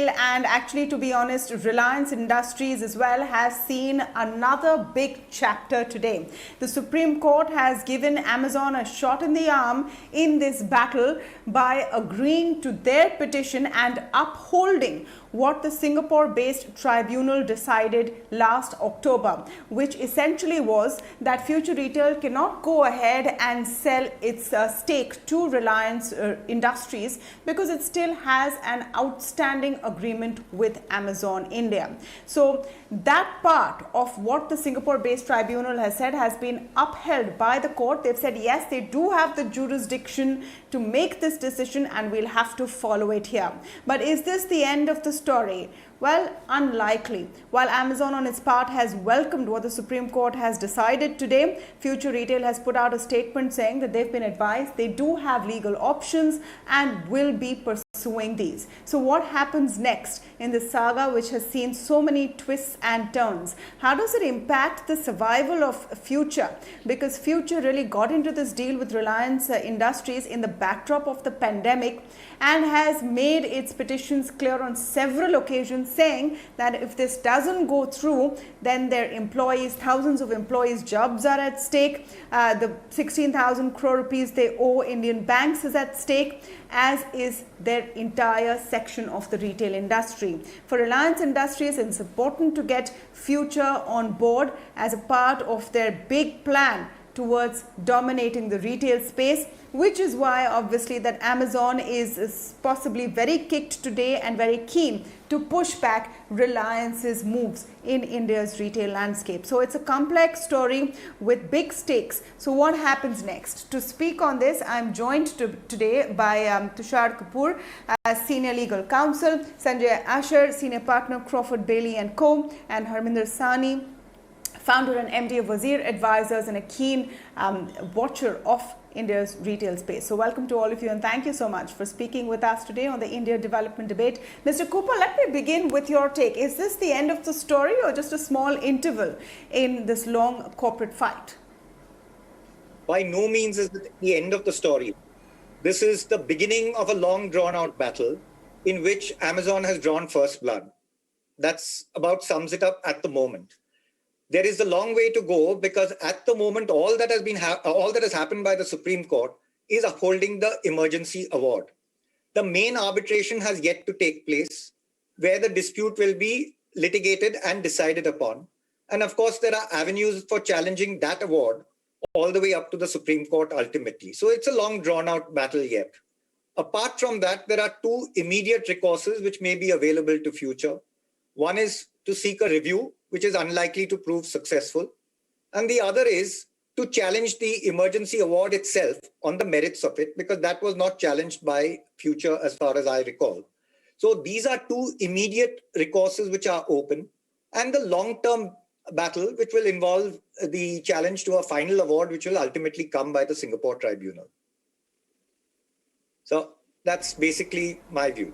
retail, and actually, to be honest, Reliance Industries as well has seen another big chapter today. The Supreme Court has given Amazon a shot in the arm in this battle by agreeing to their petition and upholding what the Singapore-based tribunal decided last October, which essentially was that Future Retail cannot go ahead and sell its stake to Reliance Industries because it still has an outstanding agreement with Amazon India. So that part of what the Singapore-based tribunal has said has been upheld by the court. They've said, yes, they do have the jurisdiction to make this decision and we'll have to follow it here. But is this the end of the story? Well, unlikely. While Amazon on its part has welcomed what the Supreme Court has decided today, Future Retail has put out a statement saying that they've been advised they do have legal options and will be pursuing these. So what happens next in this saga which has seen so many twists and turns? How does it impact the survival of Future? Because Future really got into this deal with Reliance Industries in the backdrop of the pandemic and has made its petitions clear on several occasions, saying that if this doesn't go through, then their employees, thousands of employees' jobs are at stake. The 16,000 crore rupees they owe Indian banks is at stake, as is their entire section of the retail industry. For Reliance Industries, it's important to get Future on board as a part of their big plan towards dominating the retail space, which is why obviously that Amazon is possibly very kicked today and very keen to push back Reliance's moves in India's retail landscape. So it's a complex story with big stakes. So what happens next? To speak on this, I'm joined today by Tushar Kapoor, Senior Legal Counsel, Sanjay Asher, Senior Partner, Crawford Bailey & Co., and Harminder Sani, founder and MD of Wazir Advisors and a keen watcher of India's retail space. So welcome to all of you and thank you so much for speaking with us today on the India Development Debate. Mr. Cooper, let me begin with your take. Is this the end of the story or just a small interval in this long corporate fight? By no means is it the end of the story. This is the beginning of a long drawn-out battle in which Amazon has drawn first blood. That's about sums it up at the moment. There is a long way to go because at the moment, all that has happened by the Supreme Court is upholding the emergency award. The main arbitration has yet to take place, where the dispute will be litigated and decided upon. And of course, there are avenues for challenging that award all the way up to the Supreme Court ultimately. So it's a long drawn-out battle yet. Apart from that, there are two immediate recourses which may be available to Future. One is to seek a review, which is unlikely to prove successful. And the other is to challenge the emergency award itself on the merits of it, because that was not challenged by Future as far as I recall. So these are two immediate recourses which are open, and the long-term battle, which will involve the challenge to a final award, which will ultimately come by the Singapore Tribunal. So that's basically my view.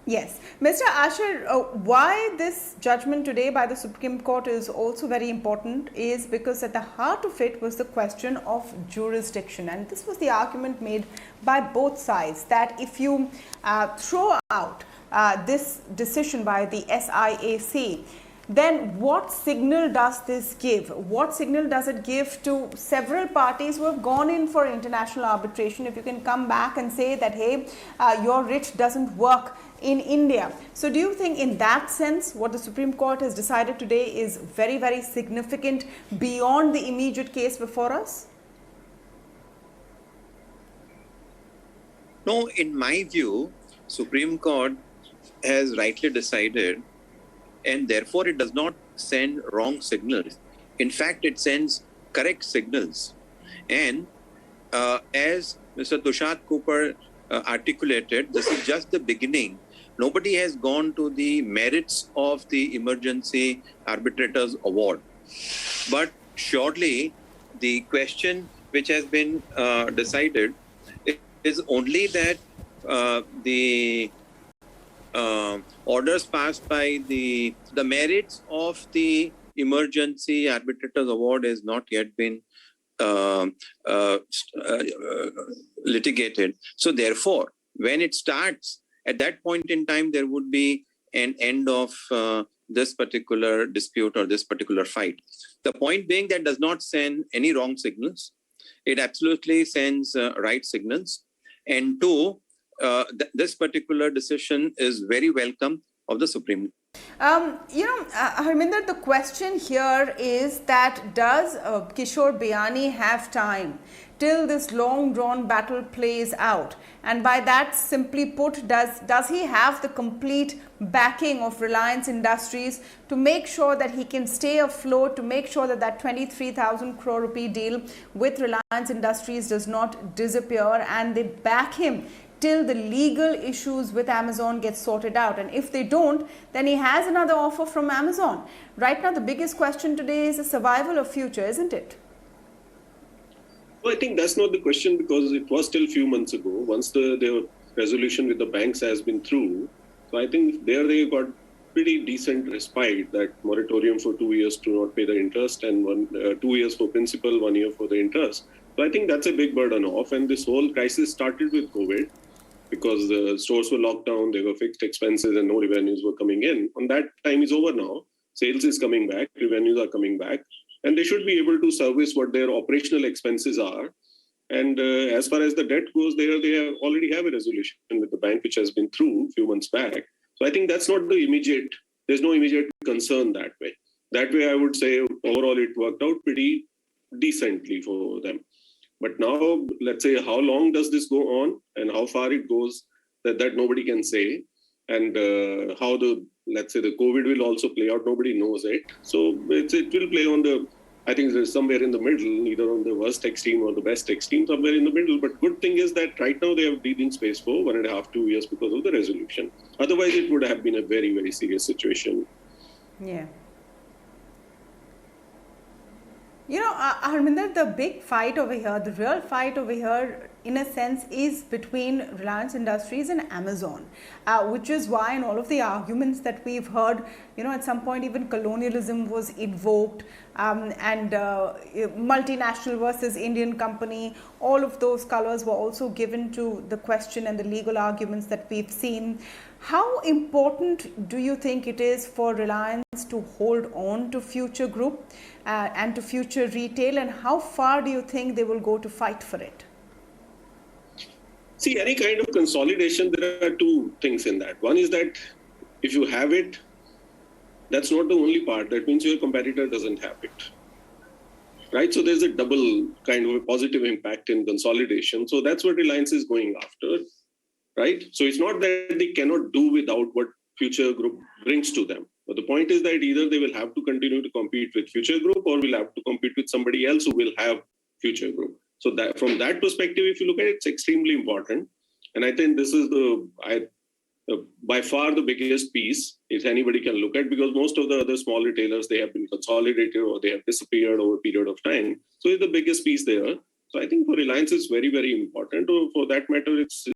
Yes. Mr. Asher, why this judgment today by the Supreme Court is also very important is because at the heart of it was the question of jurisdiction. And this was the argument made by both sides, that if you throw out this decision by the SIAC, then what signal does this give? What signal does it give to several parties who have gone in for international arbitration? If you can come back and say that, hey, your writ doesn't work in India. So do you think in that sense, what the Supreme Court has decided today is very, very significant beyond the immediate case before us? No, in my view, Supreme Court has rightly decided, and therefore it does not send wrong signals. In fact, it sends correct signals. And as Mr. Tushar Cooper articulated, this is just the beginning. Nobody has gone to the merits of the Emergency Arbitrators Award. But surely the question which has been decided is only that the orders passed by the merits of the Emergency Arbitrators Award has not yet been litigated. So therefore, When it starts, at that point in time, there would be an end of this particular dispute or this particular fight. The point being that does not send any wrong signals. It absolutely sends right signals. And two, this particular decision is very welcome of the Supreme. Harminder, the question here is that does Kishore Biyani have time till this long drawn battle plays out? And by that, simply put, does he have the complete backing of Reliance Industries to make sure that he can stay afloat, to make sure that that 23,000 crore rupee deal with Reliance Industries does not disappear, and they back him till the legal issues with Amazon get sorted out? And if they don't, then he has another offer from Amazon. Right now, the biggest question today is the survival of future, isn't it? Well, I think that's not the question, because it was still a few months ago, once the resolution with the banks has been through. So I think there they got pretty decent respite, that moratorium for 2 years to not pay the interest, and 2 years for principal, 1 year for the interest. So I think that's a big burden off. And this whole crisis started with COVID, because the stores were locked down, there were fixed expenses and no revenues were coming in. And that time is over now. Sales is coming back, revenues are coming back, and they should be able to service what their operational expenses are. And as far as the debt goes, they already have a resolution with the bank, which has been through a few months back. So I think that's not there's no immediate concern that way. That way, I would say overall it worked out pretty decently for them. But now, let's say, how long does this go on and how far it goes, that nobody can say. And how the COVID will also play out, nobody knows it. So it will play on I think there's somewhere in the middle, either on the worst extreme or the best extreme, somewhere in the middle. But good thing is that right now they have breathing space for 1.5, 2 years because of the resolution. Otherwise, it would have been a very, very serious situation. Yeah. Harminder, the big fight over here, the real fight over here, in a sense, is between Reliance Industries and Amazon, which is why in all of the arguments that we've heard, at some point even colonialism was invoked, and multinational versus Indian company, all of those colors were also given to the question and the legal arguments that we've seen. How important do you think it is for Reliance to hold on to Future Group and to Future Retail, and how far do you think they will go to fight for it? See, any kind of consolidation, there are two things in that. One is that if you have it, that's not the only part. That means your competitor doesn't have it. Right? So there's a double kind of a positive impact in consolidation. So that's what Reliance is going after. Right? So it's not that they cannot do without what Future Group brings to them. But the point is that either they will have to continue to compete with Future Group, or will have to compete with somebody else who will have Future Group. So that from that perspective, if you look at it, it's extremely important. And I think this is by far the biggest piece, if anybody can look at, because most of the other small retailers, they have been consolidated or they have disappeared over a period of time. So it's the biggest piece there. So I think for Reliance, it's very, very important. Or for that matter, it's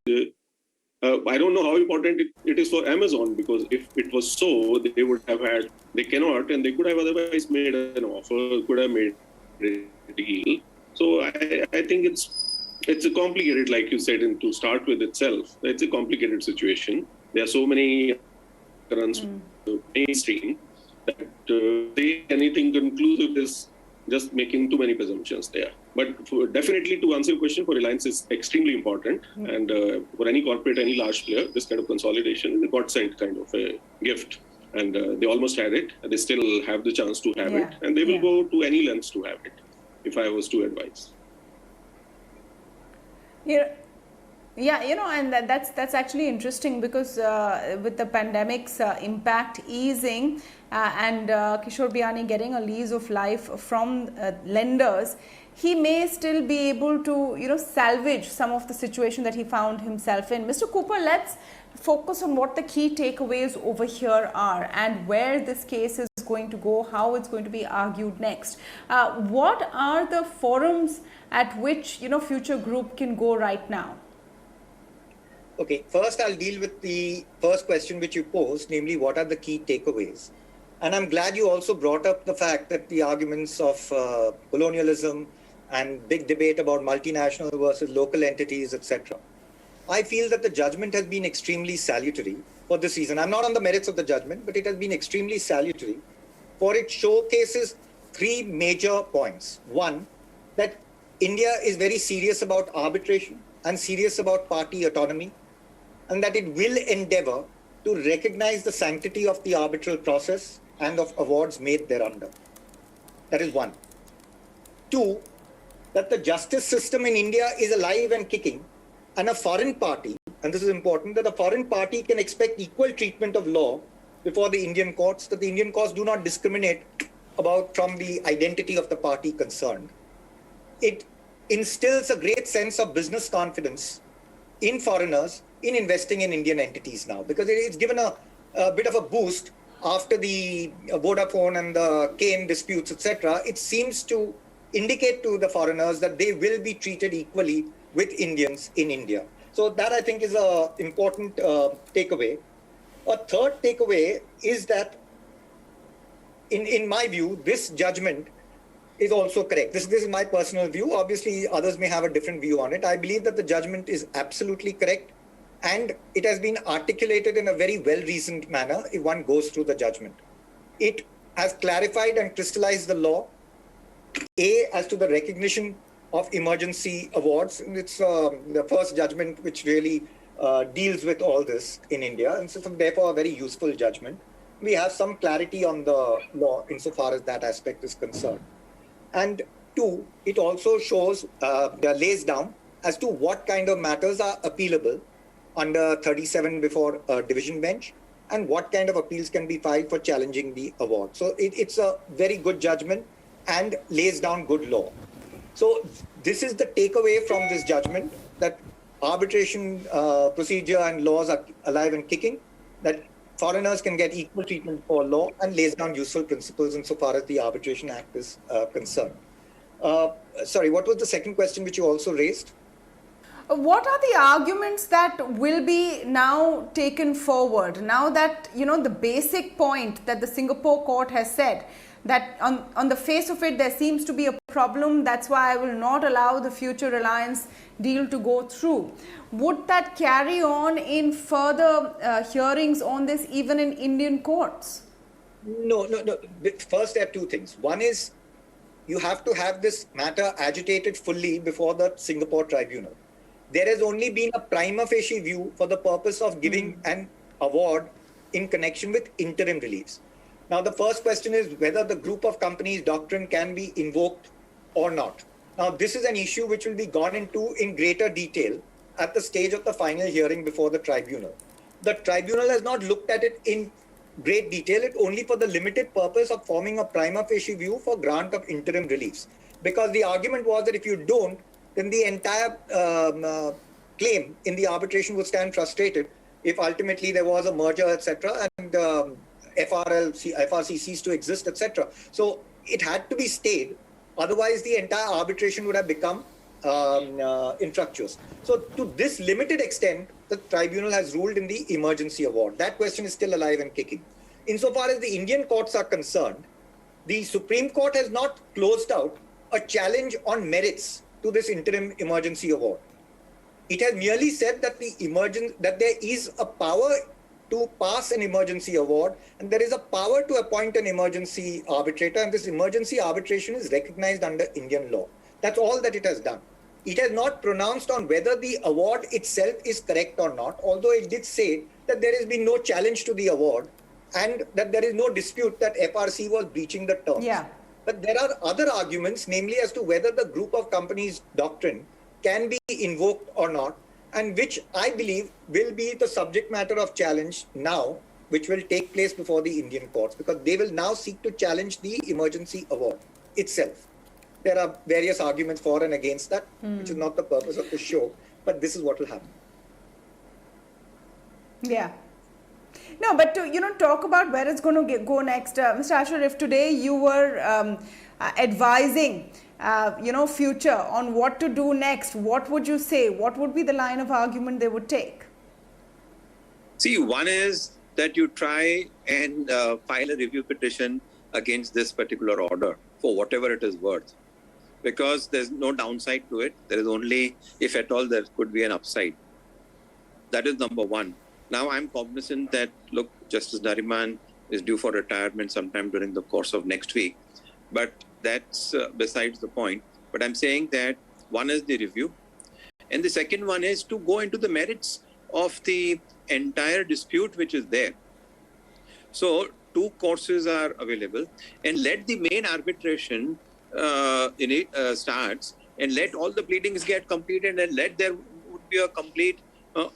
I don't know how important it is for Amazon, because if it was so, they would have had, they cannot, and they could have otherwise made an offer, could have made a deal. So I think it's a complicated, like you said, to start with itself. It's a complicated situation. There are so many runs mainstream that say anything conclusive is just making too many presumptions there. But definitely, to answer your question, for Reliance is extremely important. And for any corporate, any large player, this kind of consolidation is a godsend kind of a gift. And they almost had it. They still have the chance to have it. And they will go to any lengths to have it, if I was to advise. And that's actually interesting, because with the pandemic's impact easing and Kishore Biyani getting a lease of life from lenders, he may still be able to, salvage some of the situation that he found himself in. Mr. Cooper, let's focus on what the key takeaways over here are and where this case is going to go, how it's going to be argued next. What are the forums at which, Future Group can go right now? Okay, first I'll deal with the first question which you posed, namely what are the key takeaways? And I'm glad you also brought up the fact that the arguments of colonialism and big debate about multinational versus local entities, etc. I feel that the judgment has been extremely salutary for this reason. I'm not on the merits of the judgment, but it has been extremely salutary, for it showcases three major points. One, that India is very serious about arbitration and serious about party autonomy, and that it will endeavor to recognize the sanctity of the arbitral process and of awards made thereunder. That is one. Two, that the justice system in India is alive and kicking, and a foreign party, and this is important, that a foreign party can expect equal treatment of law before the Indian courts, that the Indian courts do not discriminate from the identity of the party concerned. It instills a great sense of business confidence in foreigners in investing in Indian entities now, because it's given a bit of a boost after the Vodafone and the Kane disputes, etc. It seems to indicate to the foreigners that they will be treated equally with Indians in India. So that, I think, is an important takeaway. A third takeaway is that, in my view, this judgment is also correct. This is my personal view. Obviously, others may have a different view on it. I believe that the judgment is absolutely correct, and it has been articulated in a very well-reasoned manner if one goes through the judgment. It has clarified and crystallized the law, as to the recognition of emergency awards. And it's the first judgment which really deals with all this in India, and so therefore a very useful judgment. We have some clarity on the law insofar as that aspect is concerned. And two, it also shows, lays down as to what kind of matters are appealable under 37 before a division bench, and what kind of appeals can be filed for challenging the award. So it's a very good judgment and lays down good law. So this is the takeaway from this judgment, that arbitration procedure and laws are alive and kicking, that foreigners can get equal treatment for law, and lays down useful principles insofar as the Arbitration Act is concerned. Sorry, what was the second question which you also raised? What are the arguments that will be now taken forward, now that, the basic point that the Singapore court has said, that on the face of it there seems to be a problem, that's why I will not allow the future Reliance deal to go through. Would that carry on in further hearings on this, even in Indian courts? No. First, there are two things. One is, you have to have this matter agitated fully before the Singapore tribunal. There has only been a prima facie view for the purpose of giving an award in connection with interim reliefs. Now, the first question is whether the group of companies doctrine can be invoked or not. Now, this is an issue which will be gone into in greater detail at the stage of the final hearing before the tribunal. The tribunal has not looked at it in great detail, it only for the limited purpose of forming a prima facie view for grant of interim reliefs. Because the argument was that if you don't, then the entire claim in the arbitration would stand frustrated if ultimately there was a merger, etc., and FRC ceased to exist, etc. So it had to be stayed. Otherwise, the entire arbitration would have become infructuous. So to this limited extent, the tribunal has ruled in the emergency award. That question is still alive and kicking. Insofar as the Indian courts are concerned, the Supreme Court has not closed out a challenge on merits to this interim emergency award. It has merely said that that there is a power to pass an emergency award, and there is a power to appoint an emergency arbitrator, and this emergency arbitration is recognized under Indian law. That's all that it has done. It has not pronounced on whether the award itself is correct or not, although it did say that there has been no challenge to the award and that there is no dispute that FRC was breaching the terms. Yeah. But there are other arguments, namely as to whether the group of companies doctrine can be invoked or not, and which I believe will be the subject matter of challenge now, which will take place before the Indian courts, because they will now seek to challenge the emergency award itself. There are various arguments for and against that, which is not the purpose of the show, but this is what will happen. Yeah. No, but to talk about where it's going to go next, Mr. Asher, if today you were advising, future on what to do next, what would you say? What would be the line of argument they would take? See, one is that you try and file a review petition against this particular order for whatever it is worth, because there's no downside to it. There is only, if at all, there could be an upside. That is number one. Now, I'm cognizant that, look, Justice Nariman is due for retirement sometime during the course of next week. But that's besides the point. But I'm saying that one is the review. And the second one is to go into the merits of the entire dispute which is there. So two courses are available, and let the main arbitration starts, and let all the pleadings get completed, and let there would be a complete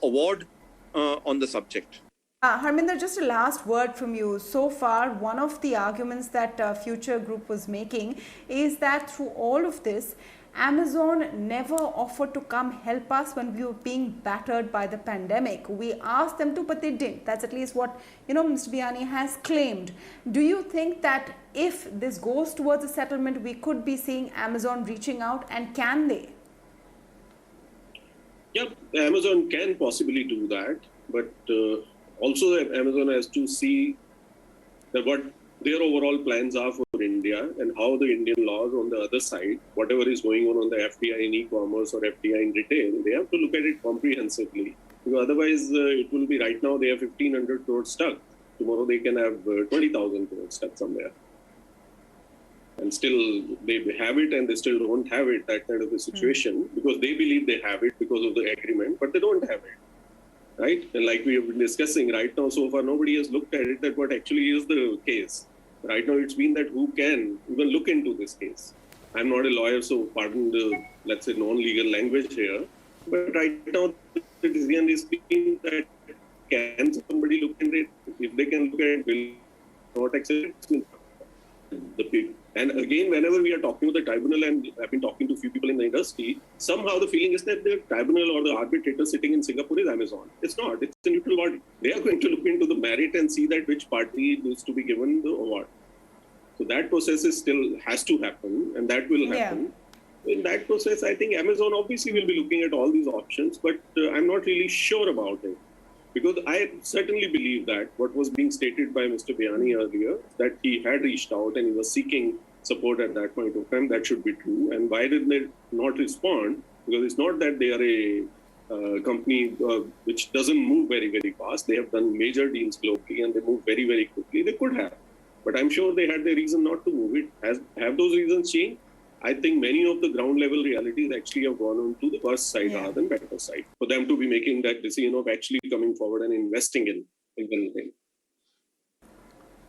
award on the subject. Harminder, just a last word from you. So far, one of the arguments that Future Group was making is that through all of this, Amazon never offered to come help us when we were being battered by the pandemic. We asked them to, but they didn't. That's at least what, Mr. Biyani has claimed. Do you think that if this goes towards a settlement, we could be seeing Amazon reaching out, and can they? Yeah, Amazon can possibly do that, but also Amazon has to see that what their overall plans are for India and how the Indian laws on the other side, whatever is going on the FDI in e-commerce or FDI in retail, they have to look at it comprehensively. Because otherwise, it will be right now they have 1,500 crores stuck. Tomorrow they can have 20,000 crores stuck somewhere. And still they have it and they still don't have it, that kind of a situation, because they believe they have it because of the agreement, but they don't have it. Right? And like we have been discussing right now, so far, nobody has looked at it, that what actually is the case. Right now, it's been that who can even look into this case. I'm not a lawyer, so pardon the, let's say, non-legal language here. But right now, the decision is being that can somebody look into it? If they can look at it, will not accept it. The people. And again, whenever we are talking to the tribunal, and I've been talking to a few people in the industry, somehow the feeling is that the tribunal or the arbitrator sitting in Singapore is Amazon. It's not. It's a neutral body. They are going to look into the merit and see that which party is to be given the award. So that process is still has to happen, and that will happen. Yeah. In that process, I think Amazon obviously will be looking at all these options, but I'm not really sure about it. Because I certainly believe that what was being stated by Mr. Biyani earlier, that he had reached out and he was seeking support at that point of time, that should be true. And why did they not respond? Because it's not that they are a company which doesn't move very, very fast. They have done major deals globally and they move very, very quickly. They could have. But I'm sure they had their reason not to move it. Have those reasons changed? I think many of the ground level realities actually have gone on to the worse side rather than better side for them to be making that decision of actually coming forward and investing in anything.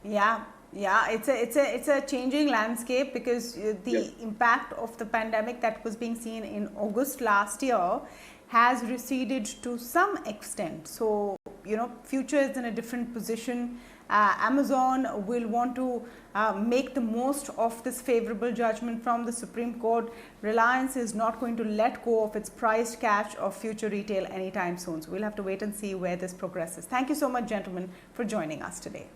Yeah, it's a changing landscape, because the impact of the pandemic that was being seen in August last year has receded to some extent. So, Future is in a different position. Amazon will want to make the most of this favorable judgment from the Supreme Court. Reliance is not going to let go of its prized catch of Future Retail anytime soon. So we'll have to wait and see where this progresses. Thank you so much, gentlemen, for joining us today.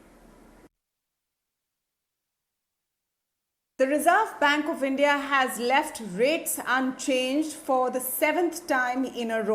The Reserve Bank of India has left rates unchanged for the 7th time in a row.